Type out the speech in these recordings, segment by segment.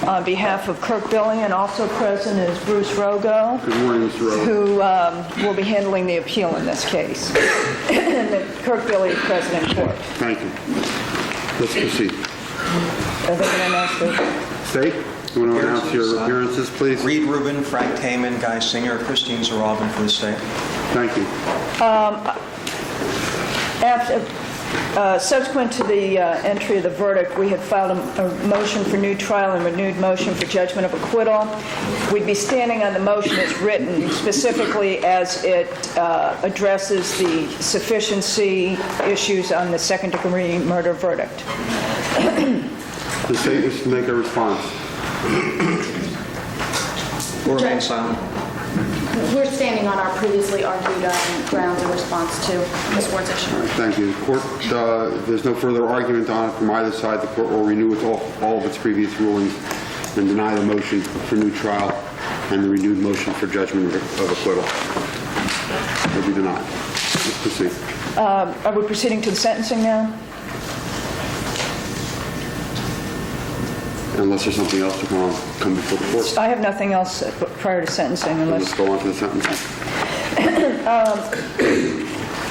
on behalf of Kirk Billie, and also present is Bruce Rogo. Good morning, Mr. Rogo. Who will be handling the appeal in this case. And Kirk Billie is present in court. Thank you. Let's proceed. State, you want to announce your appearances, please? Reed Rubin, Frank Taman, Guy Singer, Christine Zaralbin for the state. Thank you. Subsequent to the entry of the verdict, we had filed a motion for new trial and renewed motion for judgment of acquittal. We'd be standing on the motion as written, specifically as it addresses the sufficiency issues on the second-degree murder verdict. The state wishes to make a response. We'll remain silent. We're standing on our previously argued grounds in response to Ms. Ward's issue. Thank you. The court, there's no further argument on it from either side. The court will renew all of its previous rulings and deny the motion for new trial and the renewed motion for judgment of acquittal. Will be denied. Let's proceed. Are we proceeding to the sentencing now? Unless there's something else to come before the court. I have nothing else prior to sentencing unless... Let's go on to the sentencing.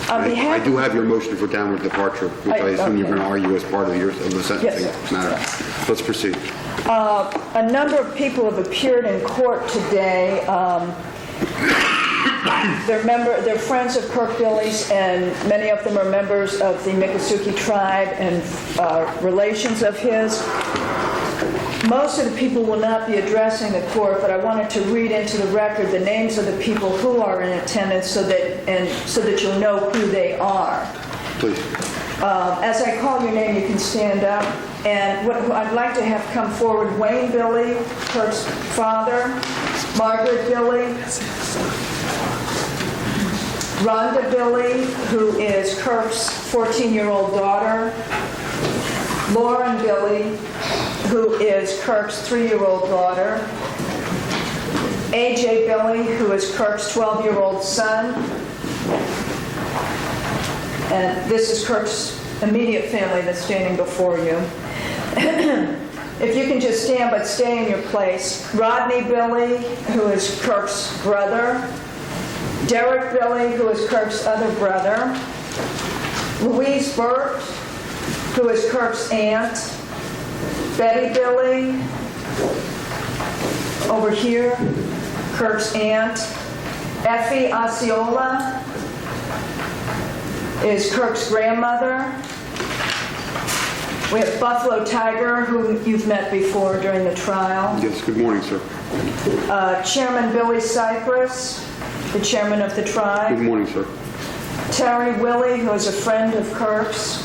I do have your motion for downward departure, which I assume you're going to argue as part of the sentencing matter. Let's proceed. A number of people have appeared in court today. They're friends of Kirk Billie's, and many of them are members of the MICCOSUKEE tribe and relations of his. Most of the people will not be addressing the court, but I wanted to read into the record the names of the people who are in attendance so that you'll know who they are. Please. As I call your name, you can stand up. And what I'd like to have come forward: Wayne Billie, Kirk's father; Margaret Billie; Rhonda Billie, who is Kirk's 14-year-old daughter; Lauren Billie, who is Kirk's 3-year-old daughter; A.J. Billie, who is Kirk's 12-year-old son; and this is Kirk's immediate family that's standing before you. If you can just stand, but stay in your place. Rodney Billie, who is Kirk's brother; Derek Billie, who is Kirk's other brother; Louise Burt, who is Kirk's aunt; Betty Billie, over here, Kirk's aunt; Effie Osceola is Kirk's grandmother. We have Buffalo Tiger, who you've met before during the trial. Yes, good morning, sir. Chairman Billy Cypress, the chairman of the tribe. Good morning, sir. Terry Willie, who is a friend of Kirk's.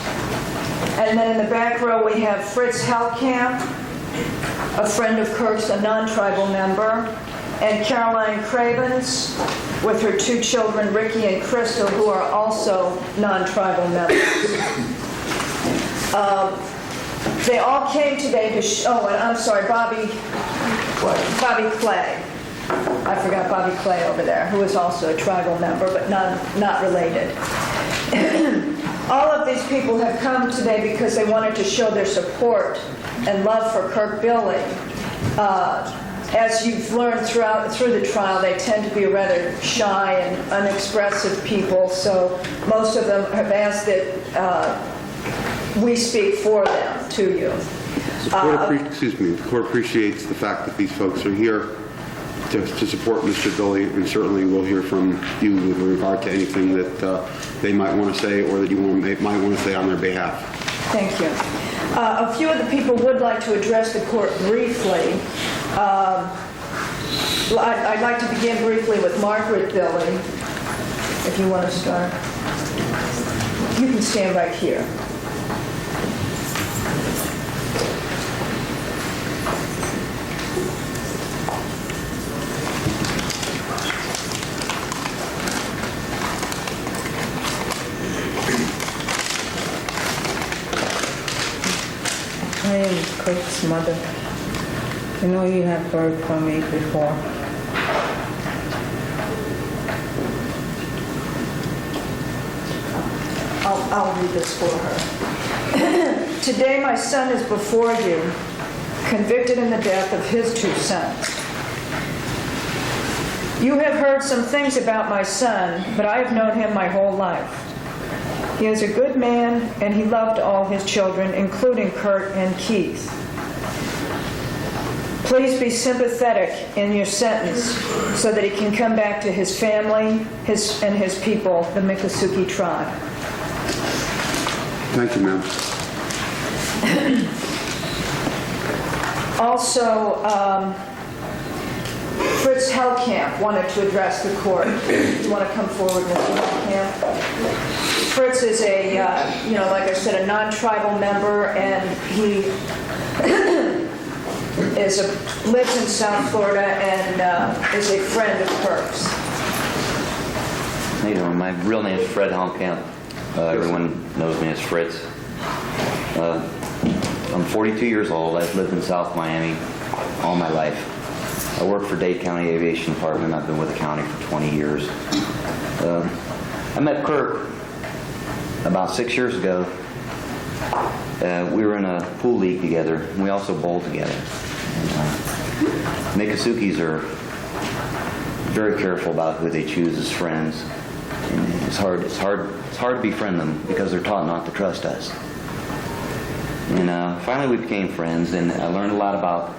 And then in the back row we have Fritz Hellkamp, a friend of Kirk's, a non-tribal member, and Caroline Cravens with her 2 children, Ricky and Crystal, who are also non-tribal members. They all came today to and I'm sorry, Bobby Clay. I forgot Bobby Clay over there, who is also a tribal member, but not related. All of these people have come today because they wanted to show their support and love for Kirk Billie. As you've learned through the trial, they tend to be rather shy and unexpressive people, so most of them have asked that we speak for them to you. The court appreciates the fact that these folks are here to support Mr. Billie, and certainly we'll hear from you with regard to anything that they might want to say or that you might want to say on their behalf. Thank you. A few of the people would like to address the court briefly. I'd like to begin briefly with Margaret Billie, if you want to start. You can stand right here. I am Kirk's mother. I know you have heard from me before. I'll read this for her. Today my son is before you, convicted in the death of his 2 sons. You have heard some things about my son, but I have known him my whole life. He is a good man, and he loved all his children, including Kurt and Keith. Please be sympathetic in your sentence so that he can come back to his family and his people, the MICCOSUKEE tribe. Thank you, ma'am. Also, Fritz Hellkamp wanted to address the court. You want to come forward, Mr. Hellkamp? Fritz is a, like I said, a non-tribal member, and he lives in South Florida and is a friend of KIRK'S. How you doing? My real name is Fred Hellkamp. Everyone knows me as Fritz. I'm 42 years old. I've lived in South Miami all my life. I work for Dade County Aviation Department. I've been with the county for 20 years. I met Kirk about 6 years ago. We were in a pool league together. We also bowled together. MICCOSUKEEs are very careful about who they choose as friends. And it's hard to befriend them because they're taught not to trust us. And finally we became friends, and I learned a lot about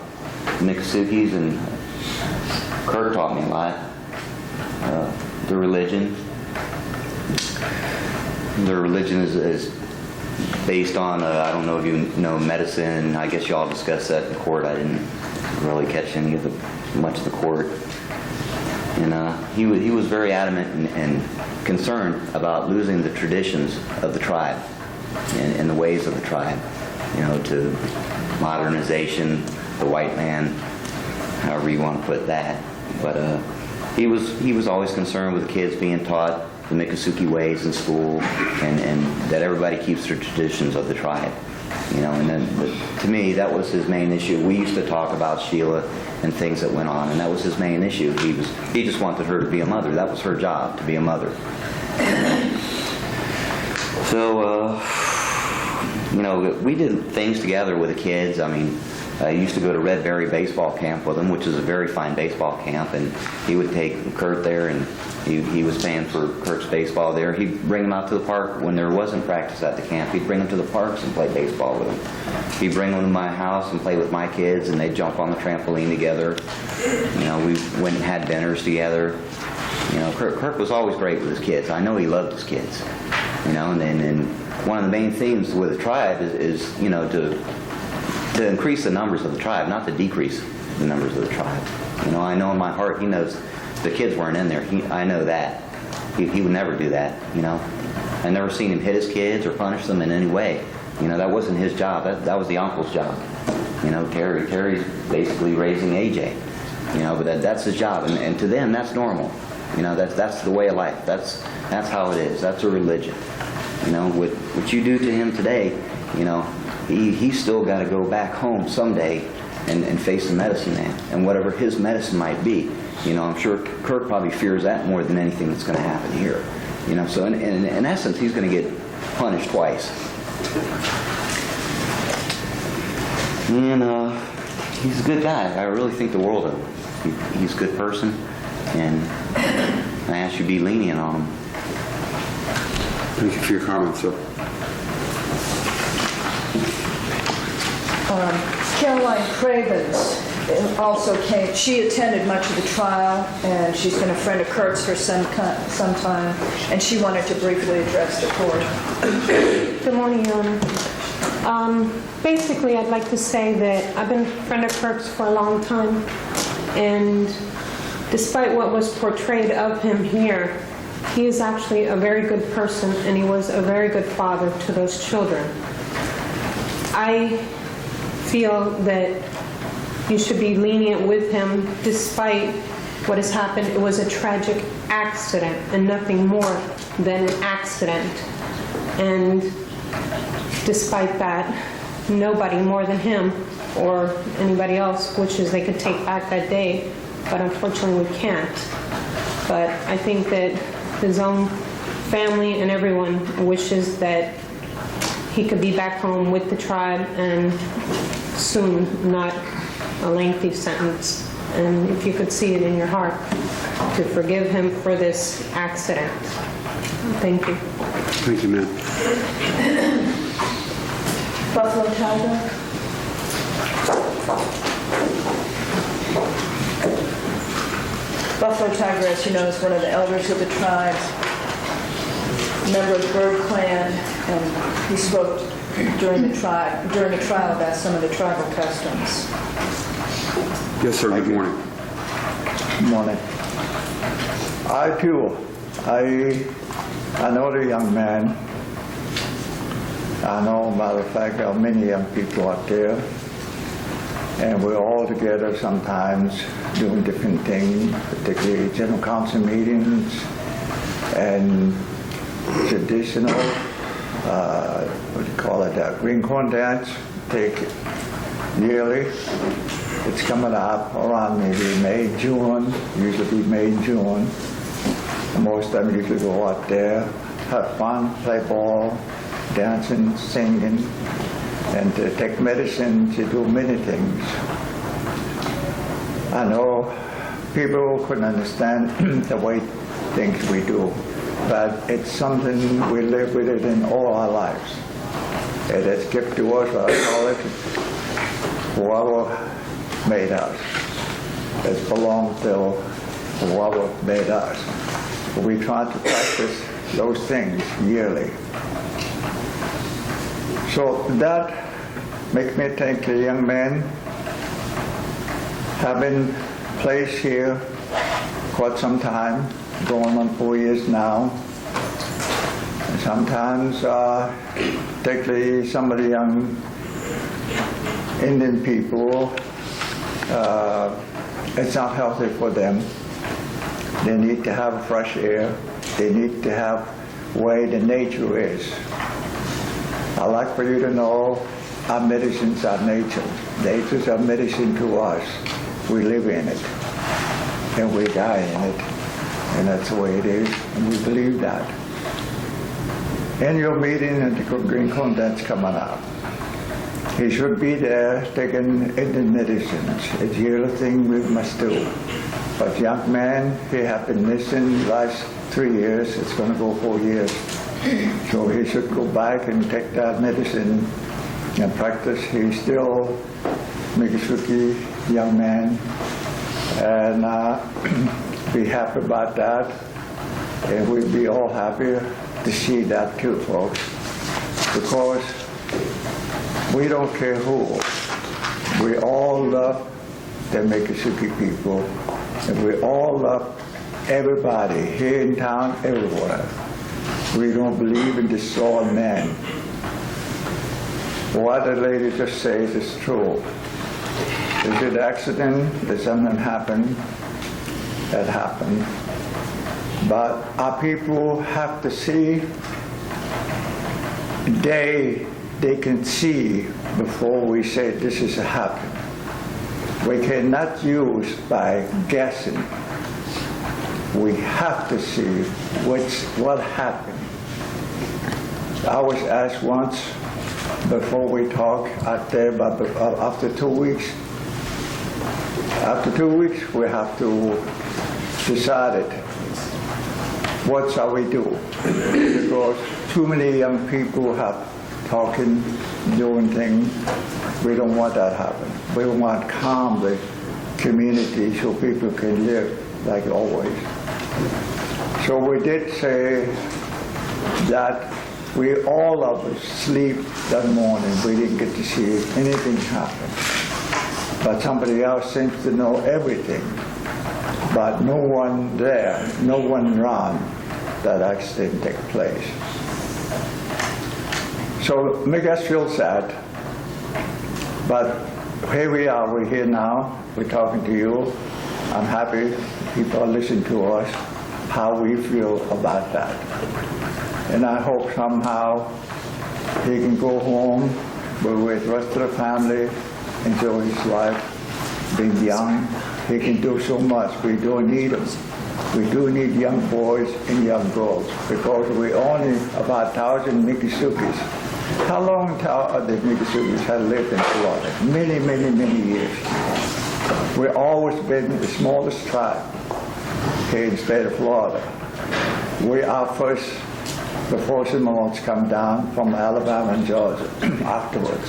MICCOSUKEEs, and Kirk taught me a lot. Their religion. Their religion is based on, I don't know if you know medicine. I guess y'all discussed that in court. I didn't really catch much of the court. And he was very adamant and concerned about losing the traditions of the tribe and the ways of the tribe, to modernization, the white man, however you want to put that. But he was always concerned with the kids being taught the MICCOSUKEE ways in school, and that everybody keeps their traditions of the tribe. And then to me, that was his main issue. We used to talk about Sheila and things that went on, and that was his main issue. He just wanted her to be a mother. That was her job, to be a mother. So, we did things together with the kids. I mean, I used to go to Red Berry baseball camp with him, which is a very fine baseball camp, and he would take Kurt there, and he was paying for KIRK'S baseball there. He'd bring him out to the park when there wasn't practice at the camp. He'd bring him to the parks and play baseball with him. He'd bring them to my house and play with my kids, and they'd jump on the trampoline together. We went and had dinners together. Kirk was always great with his kids. I know he loved his kids. And one of the main themes with the tribe is to increase the numbers of the tribe, not to decrease the numbers of the tribe. I know in my heart he knows the kids weren't in there. I know that. He would never do that, I never seen him hit his kids or punish them in any way. That wasn't his job. That was the uncle's job. Terry's basically raising AJ. But that's his job. And to them, that's normal. That's the way of life. That's how it is. That's a religion. What you do to him today, he's still got to go back home someday and face the medicine man, and whatever his medicine might be. I'm sure Kirk probably fears that more than anything that's going to happen here. So in essence, he's going to get punished twice. And he's a good guy. I really think the world of him. He's a good person, and I ask you to be lenient on him. Thank you for your comments, sir. Caroline Cravens also came. She attended much of the trial, and she's been a friend of KIRK'S for some time, and she wanted to briefly address the court. Good morning, Your Honor. Basically, I'd like to say that I've been a friend of KIRK'S for a long time, and despite what was portrayed of him here, he is actually a very good person, and he was a very good father to those children. I feel that you should be lenient with him despite what has happened. It was a tragic accident and nothing more than an accident. And despite that, nobody more than him or anybody else wishes they could take back that day, but unfortunately we can't. But I think that his own family and everyone wishes that he could be back home with the tribe and soon, not a lengthy sentence. And if you could see it in your heart, to forgive him for this accident. Thank you. Thank you, ma'am. Buffalo Tiger? Buffalo Tiger, as you know, is one of the elders of the tribe, member of the Bird Clan, and he spoke during the trial about some of the tribal customs. Yes, sir, good morning. Morning. I too, I know the young man. I know, matter of fact, there are many young people out there, and we're all together sometimes doing different things, particularly general council meetings and traditional, what do you call it, green corn dance, take yearly. It's coming up around maybe May, June, usually May, June. Most of them usually go out there, have fun, play ball, dancing, singing, and to take medicine, to do many things. I know people couldn't understand the way things we do, but it's something we live with it in all our lives. It is given to us, I call it, whoever made us. It belongs to whoever made us. We try to practice those things yearly. So that makes me think the young men have been placed here quite some time, going on 4 years now. And sometimes, particularly some of the young Indian people, it's not healthy for them. They need to have fresh air. They need to have where the nature is. I'd like for you to know our medicines are nature. Nature's our medicine to us. We live in it, and we die in it, and that's the way it is, and we believe that. In your meeting at the Green Corn that's coming up, he should be there taking Indian medicines. It's a yearly thing we must do. But young man, he have been missing last 3 years. It's going to go 4 years. So he should go back and take that medicine and practice. He's still MICCOSUKEE young man, and be happy about that. And we'd be all happy to see that too, folks, because we don't care who. We all love the MICCOSUKEE people, and we all love everybody here in town, everywhere. We don't believe in destroying man. What the lady just says is true. Is it an accident? Did something happen? That happened. But our people have to see, they can see before we say this is a happen. We cannot use by guessing. We have to see what happened. I was asked once before we talk out there, but after 2 weeks, we have to decide it. What shall we do? Because too many young people have talking, doing things. We don't want that to happen. We want calm the community so people can live like always. So we did say that we all of us sleep that morning. We didn't get to see anything happen. But somebody else seems to know everything. But no one there, no one around that accident took place. So make us feel sad. But here we are, we're here now, we're talking to you. I'm happy people listen to us, how we feel about that. And I hope somehow he can go home with the rest of the family, enjoy his life, being young. He can do so much. We don't need him. We do need young boys and young girls, because we only about 1,000 MICCOSUKEEs How long the MICCOSUKEEs have lived in Florida? Many, many, many years. We've always been the smallest tribe here in the state of Florida. We are the first Seminoles come down from Alabama and Georgia afterwards.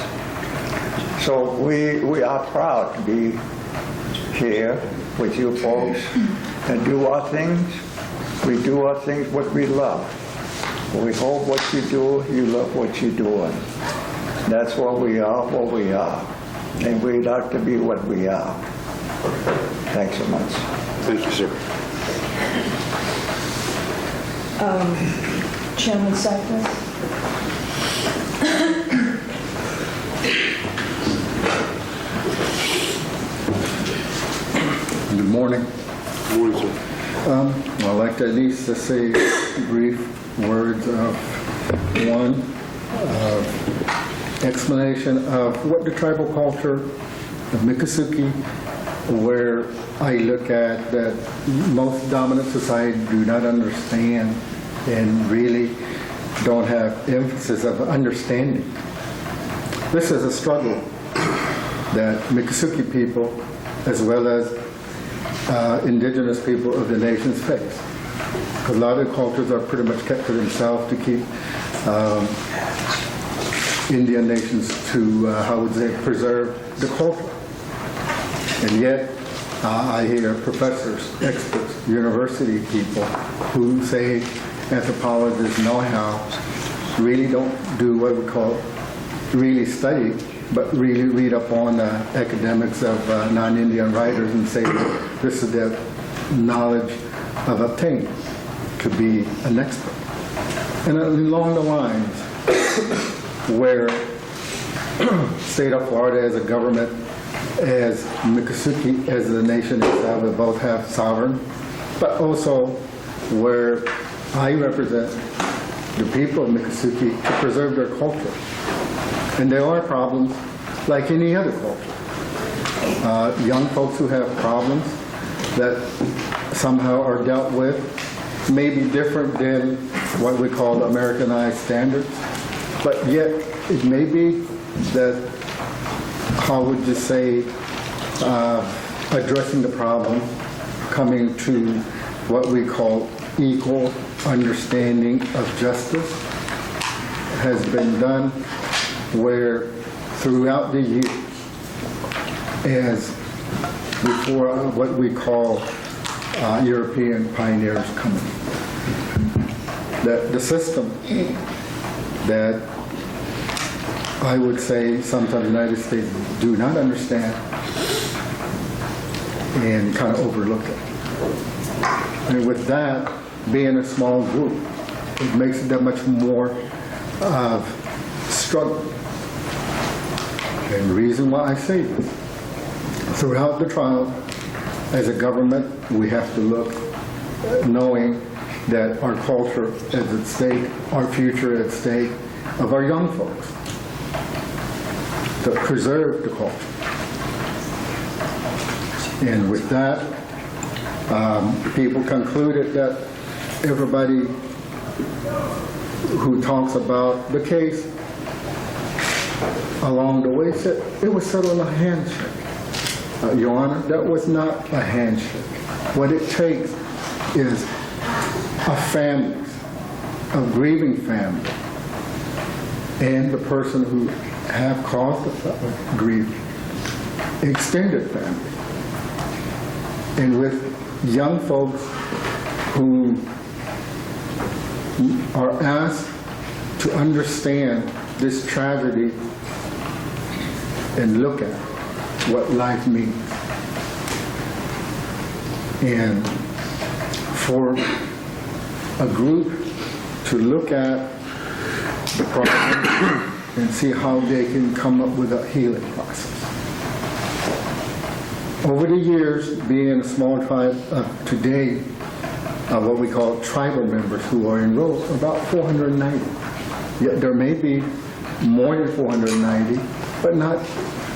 So we are proud to be here with you folks and do our things. We do our things what we love. We hope what you do, you love what you're doing. That's what we are, and we'd like to be what we are. Thanks so much. Thank you, sir. Chairman Cypress? Good morning. Good morning, sir. I'd like to at least to say brief words of one explanation of what the tribal culture of MICCOSUKEE, where I look at that most dominant society do not understand and really don't have emphasis of understanding. This is a struggle that MICCOSUKEE people, as well as indigenous people of the nations face. Because a lot of the cultures are pretty much kept to themselves to keep Indian nations to, how would they preserve the culture. And yet, I hear professors, experts, university people who say anthropologists know-how really don't do what we call really study, but really read up on academics of non-Indian writers and say this is their knowledge of obtaining to be an expert. And along the lines where state of Florida as a government, as MICCOSUKEE as the nation itself, we both have sovereign, but also where I represent the people of MICCOSUKEE to preserve their culture. And there are problems like any other culture. Young folks who have problems that somehow are dealt with may be different than what we call Americanized standards, but yet it may be that, how would you say, addressing the problem, coming to what we call equal understanding of justice has been done where throughout the years, as before what we call European pioneers coming, that the system that I would say sometimes the United States do not understand and kind of overlook it. And with that, being a small group, it makes it that much more of struggle. And the reason why I say this, throughout the trial, as a government, we have to look knowing that our culture is at stake, our future at stake, of our young folks, to preserve the culture. And with that, people concluded that everybody who talks about the case along the way said it was settled on a handshake. Your Honor, that was not a handshake. What it takes is a family, a grieving family, and the person who have caused the grief, extended family. And with young folks who are asked to understand this tragedy and look at what life means. And for a group to look at the problem and see how they can come up with a healing process. Over the years, being a small tribe today, what we call tribal members who are enrolled, about 490. Yet there may be more than 490, but not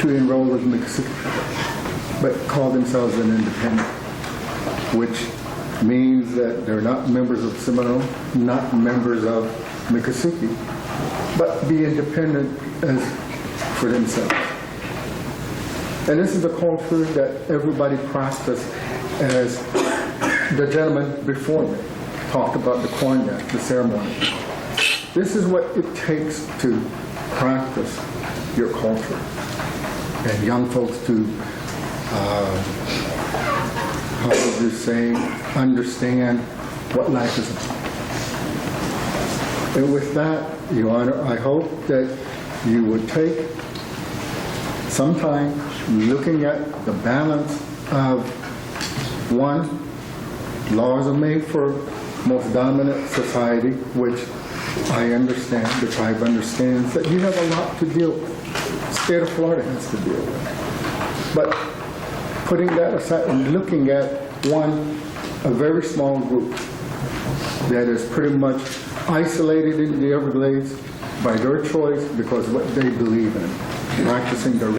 to enroll with MICCOSUKEE, but call themselves an independent, which means that they're not members of Seminole, not members of MICCOSUKEE, but be independent as for themselves. And this is a culture that everybody practiced, as the gentleman before me talked about the corn dance, the ceremony. This is what it takes to practice your culture. And young folks to, how would you say, understand what life is about. And with that, Your Honor, I hope that you would take some time looking at the balance of, one, laws are made for most dominant society, which I understand, the tribe understands, that you have a lot to deal with. The state of Florida has to deal with. But putting that aside and looking at, one, a very small group that is pretty much isolated in the Everglades by their choice because of what they believe in, practicing their